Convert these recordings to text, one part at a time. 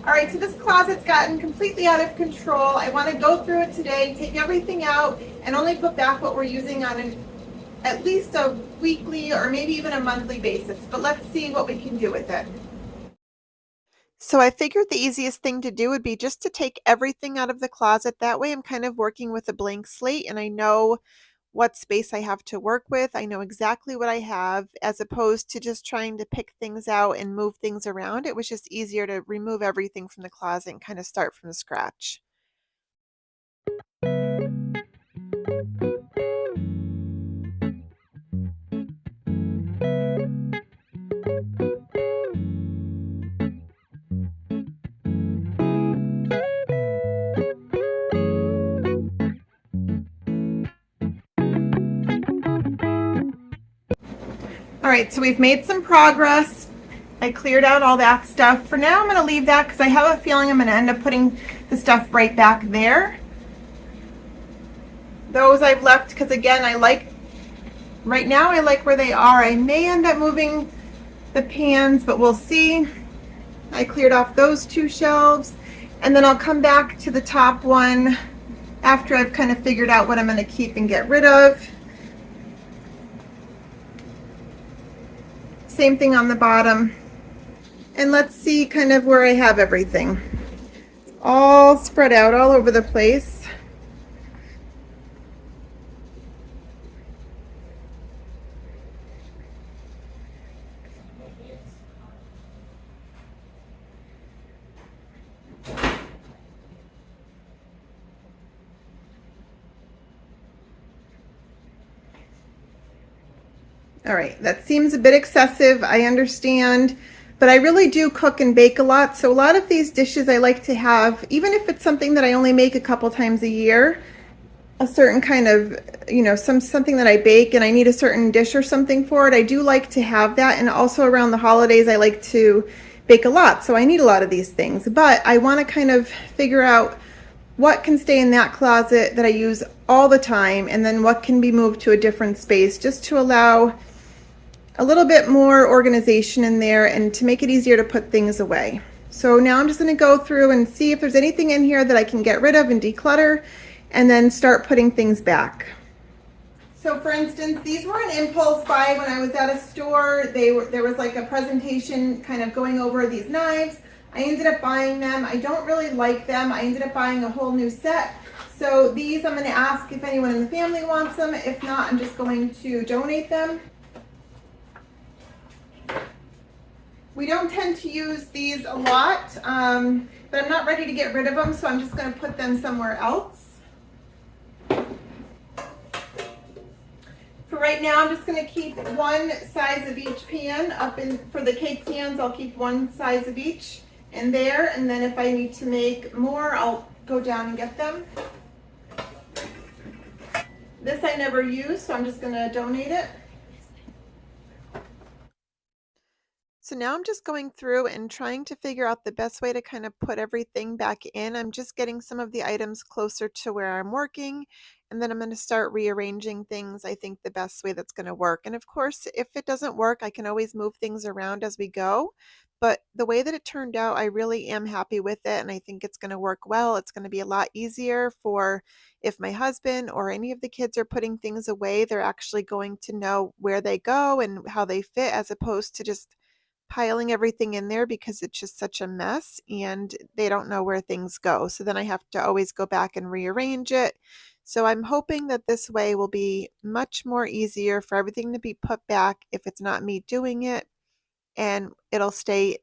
All right, so this closet's gotten completely out of control. I want to go through it today, take everything out, and only put back what we're using on at least a weekly or maybe even a monthly basis. But let's see what we can do with it. So I figured the easiest thing to do would be just to take everything out of the closet. That way I'm kind of working with a blank slate and I know what space I have to work with. I know exactly what I have, as opposed to just trying to pick things out and move things around. It was just easier to remove everything from the closet and kind of start from scratch. All right, so we've made some progress. I cleared out all that stuff. For now, I'm going to leave that because I have a feeling I'm going to end up putting the stuff right back there. Those I've left because, again, right now I like where they are. I may end up moving the pans, but we'll see. I cleared off those two shelves, and then I'll come back to the top one after I've kind of figured out what I'm going to keep and get rid of. Same thing on the bottom. And let's see kind of where I have everything. It's all spread out all over the place. All right, that seems a bit excessive, I understand, but I really do cook and bake a lot. So a lot of these dishes I like to have, even if it's something that I only make a couple times a year, a certain kind of, something that I bake and I need a certain dish or something for it, I do like to have that. And also around the holidays, I like to bake a lot. So I need a lot of these things, but I want to kind of figure out what can stay in that closet that I use all the time, and then what can be moved to a different space, just to allow a little bit more organization in there and to make it easier to put things away. So now I'm just going to go through and see if there's anything in here that I can get rid of and declutter, and then start putting things back. So for instance, these were an impulse buy when I was at a store. There was like a presentation kind of going over these knives. I ended up buying them. I don't really like them. I ended up buying a whole new set. So these I'm going to ask if anyone in the family wants them. If not, I'm just going to donate them. We don't tend to use these a lot, but I'm not ready to get rid of them, so I'm just going to put them somewhere else. For right now, I'm just going to keep one size of each pan. For the cake pans, I'll keep one size of each in there, and then if I need to make more, I'll go down and get them. This I never use, so I'm just going to donate it. So now I'm just going through and trying to figure out the best way to kind of put everything back in. I'm just getting some of the items closer to where I'm working, and then I'm going to start rearranging things. I think the best way that's going to work. And of course, if it doesn't work, I can always move things around as we go. But the way that it turned out, I really am happy with it, and I think it's going to work well. It's going to be a lot easier for if my husband or any of the kids are putting things away, they're actually going to know where they go and how they fit, as opposed to just piling everything in there because it's just such a mess and they don't know where things go. So then I have to always go back and rearrange it. So I'm hoping that this way will be much more easier for everything to be put back if it's not me doing it, and it'll stay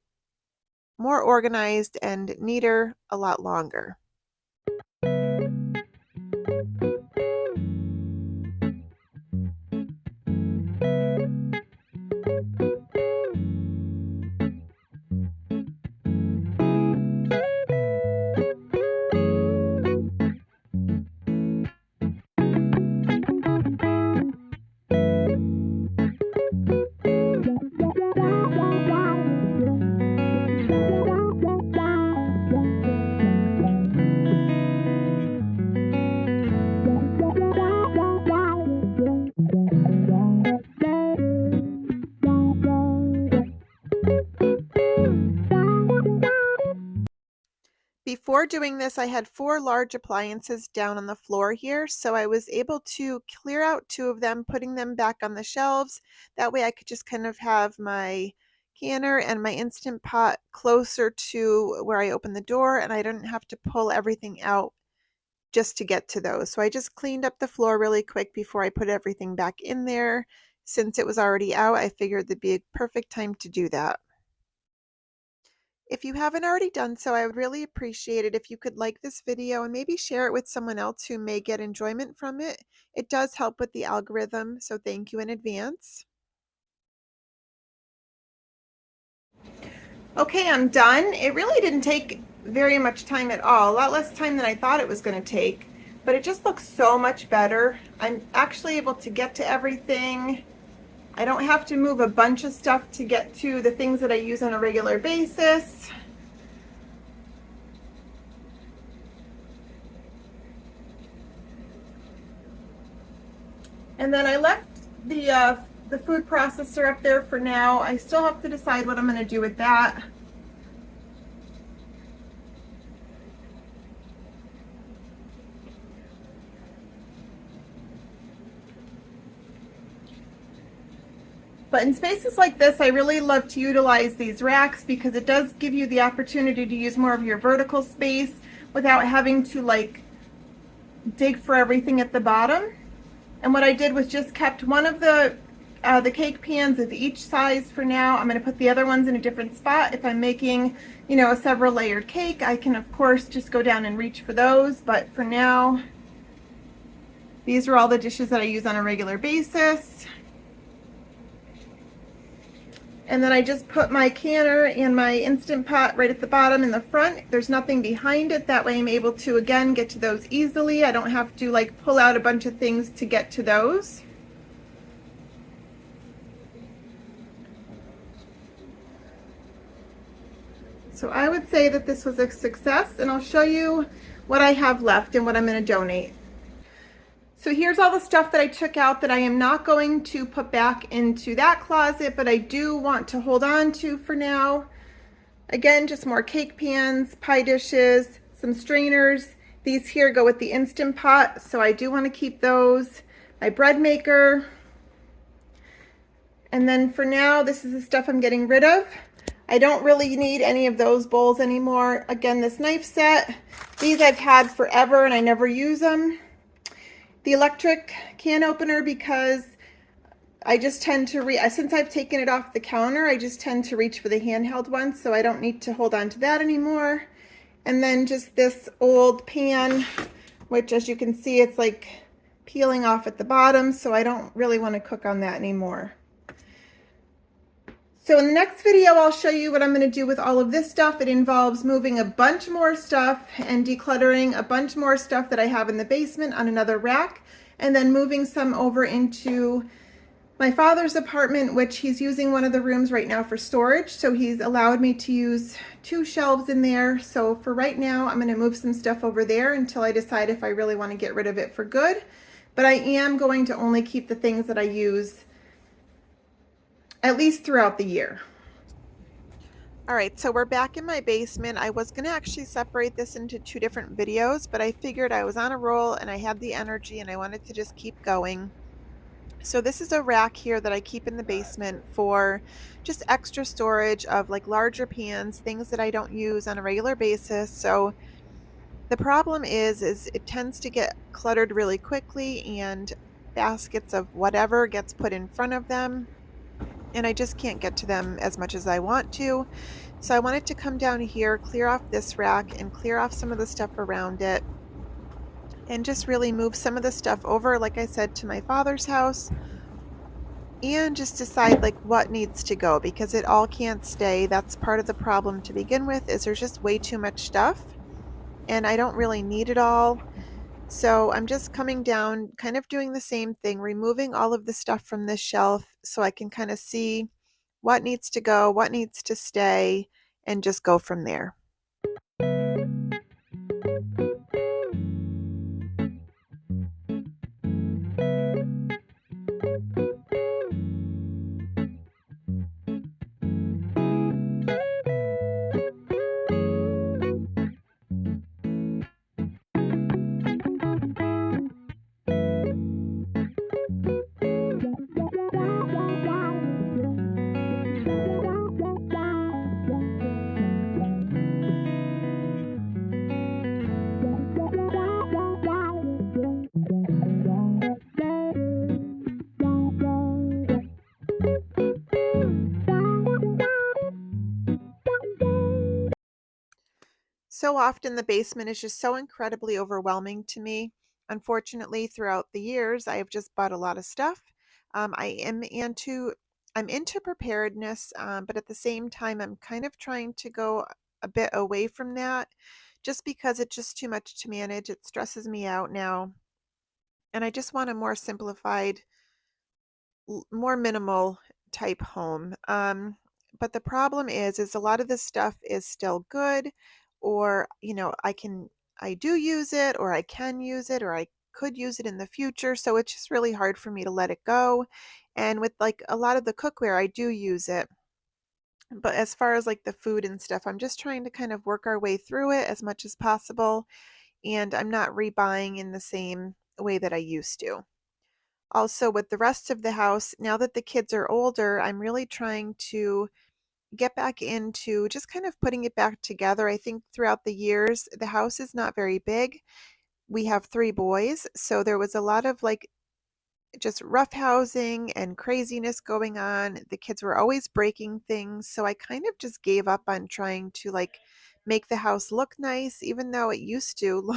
more organized and neater a lot longer. Before doing this, I had 4 large appliances down on the floor here, so I was able to clear out 2 of them, putting them back on the shelves. That way I could just kind of have my canner and my Instant Pot closer to where I open the door, and I didn't have to pull everything out just to get to those. So I just cleaned up the floor really quick before I put everything back in there. Since it was already out, I figured that'd be a perfect time to do that. If you haven't already done so, I would really appreciate it if you could like this video and maybe share it with someone else who may get enjoyment from it. It does help with the algorithm, so thank you in advance. Okay, I'm done. It really didn't take very much time at all, a lot less time than I thought it was going to take, but it just looks so much better. I'm actually able to get to everything. I don't have to move a bunch of stuff to get to the things that I use on a regular basis. And then I left the food processor up there for now. I still have to decide what I'm going to do with that. But in spaces like this, I really love to utilize these racks because it does give you the opportunity to use more of your vertical space without having to like dig for everything at the bottom. And what I did was just kept one of the cake pans of each size for now. I'm going to put the other ones in a different spot. If I'm making, you know, a several layered cake, I can of course just go down and reach for those. But for now, these are all the dishes that I use on a regular basis. And then I just put my canner and my Instant Pot right at the bottom in the front. There's nothing behind it. That way I'm able to, again, get to those easily. I don't have to like pull out a bunch of things to get to those. So I would say that this was a success, and I'll show you what I have left and what I'm going to donate. So here's all the stuff that I took out that I am not going to put back into that closet, but I do want to hold on to for now. Again, just more cake pans, pie dishes, some strainers. These here go with the Instant Pot, so I do want to keep those. My bread maker. And then for now, this is the stuff I'm getting rid of. I don't really need any of those bowls anymore. Again, this knife set, these I've had forever and I never use them. The electric can opener, because I just tend to since I've taken it off the counter, I just tend to reach for the handheld one, so I don't need to hold on to that anymore. And then just this old pan, which as you can see, it's like peeling off at the bottom, so I don't really want to cook on that anymore. So in the next video, I'll show you what I'm going to do with all of this stuff. It involves moving a bunch more stuff and decluttering a bunch more stuff that I have in the basement on another rack, and then moving some over into my father's apartment, which he's using one of the rooms right now for storage. So he's allowed me to use 2 shelves in there. So for right now, I'm going to move some stuff over there until I decide if I really want to get rid of it for good. But I am going to only keep the things that I use at least throughout the year. All right, so we're back in my basement. I was gonna actually separate this into 2 different videos, but I figured I was on a roll and I had the energy and I wanted to just keep going. So this is a rack here that I keep in the basement for just extra storage of like larger pans, things that I don't use on a regular basis. So the problem is it tends to get cluttered really quickly, and baskets of whatever gets put in front of them, and I just can't get to them as much as I want to. So I wanted to come down here, clear off this rack and clear off some of the stuff around it, and just really move some of the stuff over, like I said, to my father's house, and just decide like what needs to go, because it all can't stay. That's part of the problem to begin with, is there's just way too much stuff and I don't really need it all. So I'm just coming down, kind of doing the same thing, removing all of the stuff from this shelf so I can kind of see what needs to go, what needs to stay, and just go from there. So often the basement is just so incredibly overwhelming to me. Unfortunately, throughout the years, I have just bought a lot of stuff. I am into I'm into preparedness, but at the same time, I'm kind of trying to go a bit away from that just because it's just too much to manage. It stresses me out now, and I just want a more simplified more minimal type home. But the problem is a lot of this stuff is still good, or I do use it, or I can use it, or I could use it in the future. So it's just really hard for me to let it go. And with like a lot of the cookware, I do use it. But as far as like the food and stuff, I'm just trying to kind of work our way through it as much as possible. And I'm not rebuying in the same way that I used to. Also, with the rest of the house, now that the kids are older, I'm really trying to get back into just kind of putting it back together. I think throughout the years, the house is not very big. We have three boys, so there was a lot of like just roughhousing and craziness going on. The kids were always breaking things, so I kind of just gave up on trying to like make the house look nice, even though it used to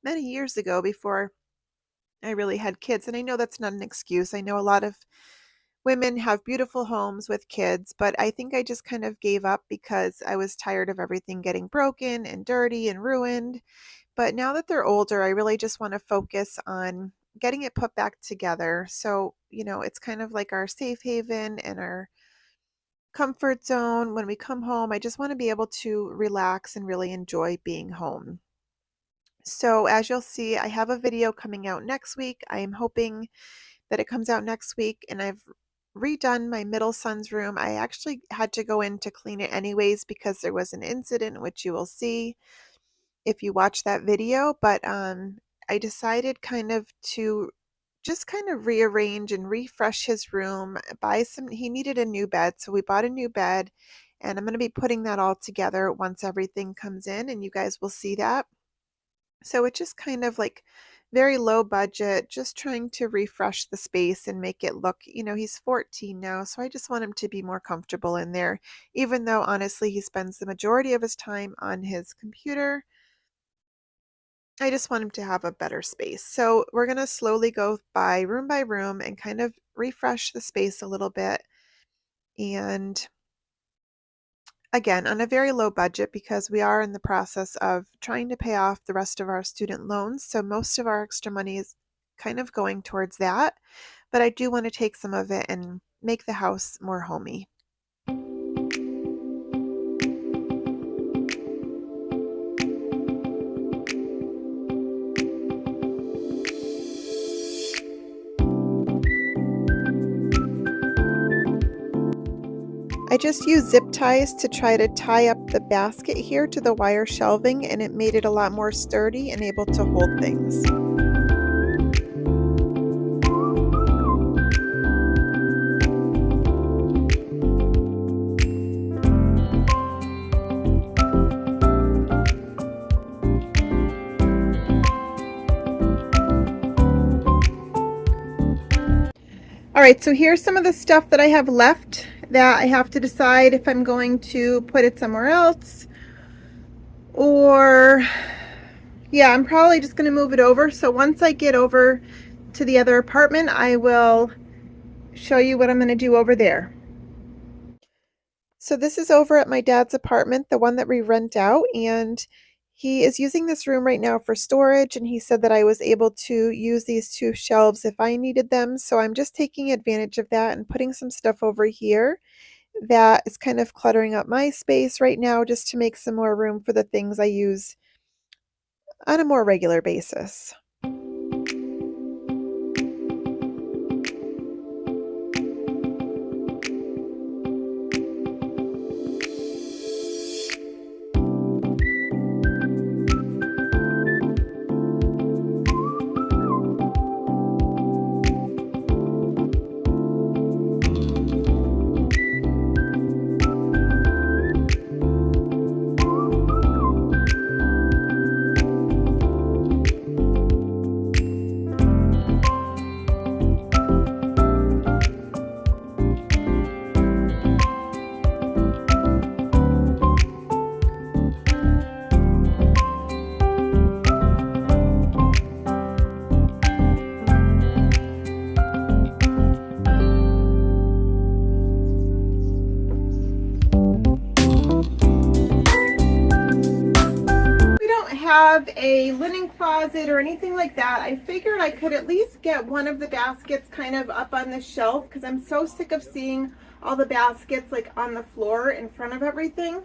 many years ago before I really had kids. And I know that's not an excuse. I know a lot of women have beautiful homes with kids, but I think I just kind of gave up because I was tired of everything getting broken and dirty and ruined. But now that they're older, I really just want to focus on getting it put back together. So, it's kind of like our safe haven and our comfort zone. When we come home, I just want to be able to relax and really enjoy being home. So, as you'll see, I have a video coming out next week. I am hoping that it comes out next week, and I've redone my middle son's room. I actually had to go in to clean it anyways because there was an incident, which you will see if you watch that video. But I decided kind of to just kind of rearrange and refresh his room, he needed a new bed, so we bought a new bed, and I'm going to be putting that all together once everything comes in, and you guys will see that. So it's just kind of like very low budget, just trying to refresh the space and make it look, he's 14 now, so I just want him to be more comfortable in there, even though honestly he spends the majority of his time on his computer. I just want him to have a better space. So we're going to slowly go by room and kind of refresh the space a little bit. And again, on a very low budget because we are in the process of trying to pay off the rest of our student loans. So most of our extra money is kind of going towards that. But I do want to take some of it and make the house more homey. I just used zip ties to try to tie up the basket here to the wire shelving, and it made it a lot more sturdy and able to hold things. All right, so here's some of the stuff that I have left that I have to decide if I'm going to put it somewhere else or, yeah, I'm probably just going to move it over. So once I get over to the other apartment, I will show you what I'm going to do over there. So this is over at my dad's apartment, the one that we rent out, and he is using this room right now for storage, and he said that I was able to use these two shelves if I needed them. So I'm just taking advantage of that and putting some stuff over here that is kind of cluttering up my space right now just to make some more room for the things I use on a more regular basis. have a linen closet or anything like that, I figured I could at least get one of the baskets kind of up on the shelf, because I'm so sick of seeing all the baskets like on the floor in front of everything.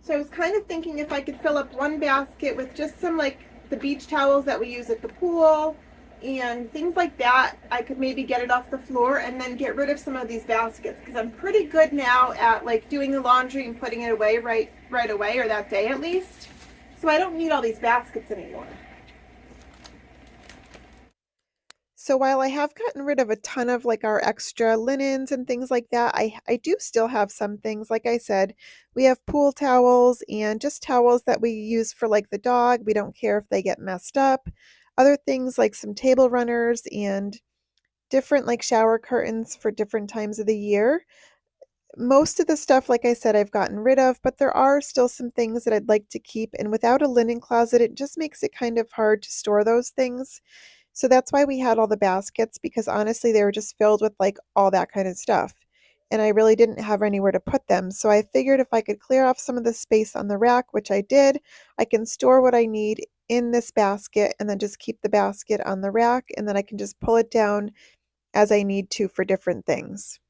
So I was kind of thinking if I could fill up one basket with just some like the beach towels that we use at the pool and things like that, I could maybe get it off the floor and then get rid of some of these baskets, because I'm pretty good now at like doing the laundry and putting it away right away, or that day at least. So I don't need all these baskets anymore. So while I have gotten rid of a ton of like our extra linens and things like that, I do still have some things. Like I said, we have pool towels and just towels that we use for like the dog. We don't care if they get messed up. Other things like some table runners and different like shower curtains for different times of the year. Most of the stuff, like I said, I've gotten rid of, but there are still some things that I'd like to keep. And without a linen closet, it just makes it kind of hard to store those things. So that's why we had all the baskets, because honestly, they were just filled with like all that kind of stuff. And I really didn't have anywhere to put them. So I figured if I could clear off some of the space on the rack, which I did, I can store what I need in this basket and then just keep the basket on the rack. And then I can just pull it down as I need to for different things.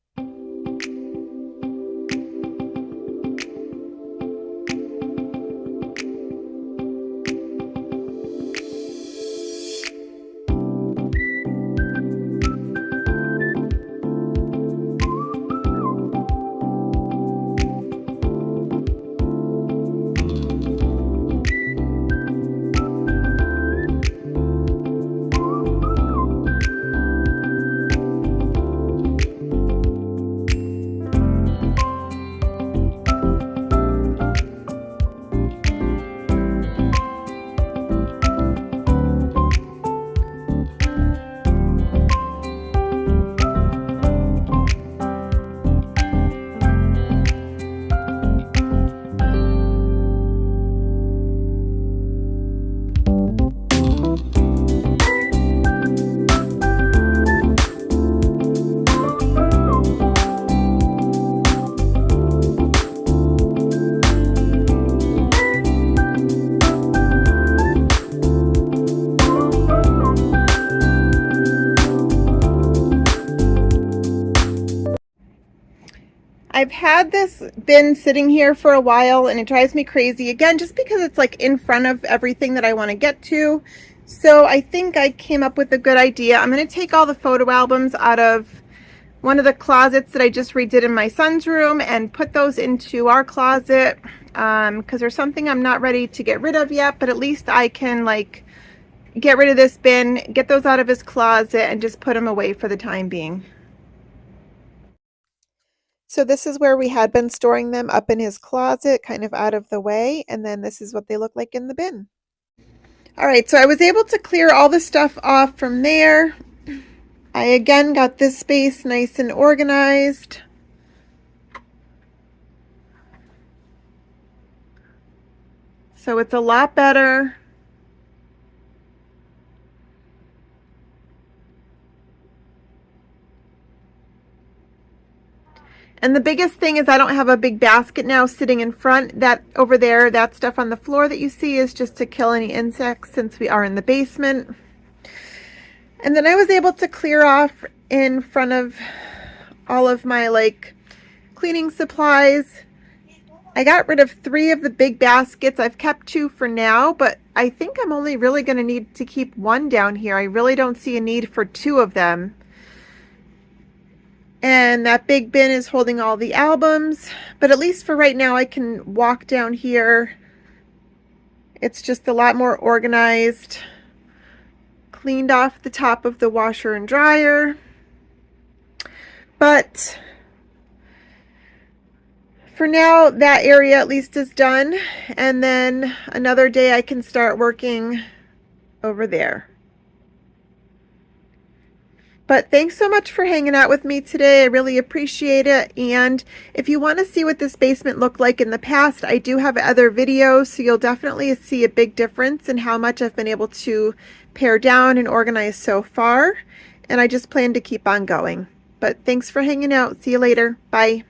I've had this bin sitting here for a while and it drives me crazy, again, just because it's like in front of everything that I want to get to. So I think I came up with a good idea. I'm going to take all the photo albums out of one of the closets that I just redid in my son's room and put those into our closet, because there's something I'm not ready to get rid of yet, but at least I can like get rid of this bin, get those out of his closet, and just put them away for the time being. So this is where we had been storing them, up in his closet, kind of out of the way, and then this is what they look like in the bin. All right, so I was able to clear all the stuff off from there. I again got this space nice and organized. So it's a lot better. And the biggest thing is I don't have a big basket now sitting in front. That over there, that stuff on the floor that you see is just to kill any insects since we are in the basement. And then I was able to clear off in front of all of my like cleaning supplies. I got rid of 3 of the big baskets. I've kept 2 for now, but I think I'm only really going to need to keep 1 down here. I really don't see a need for 2 of them. And that big bin is holding all the albums, but at least for right now I can walk down here. It's just a lot more organized. Cleaned off the top of the washer and dryer. But for now, that area at least is done. And then another day I can start working over there. But thanks so much for hanging out with me today. I really appreciate it. And if you want to see what this basement looked like in the past, I do have other videos, so you'll definitely see a big difference in how much I've been able to pare down and organize so far. And I just plan to keep on going. But thanks for hanging out. See you later. Bye.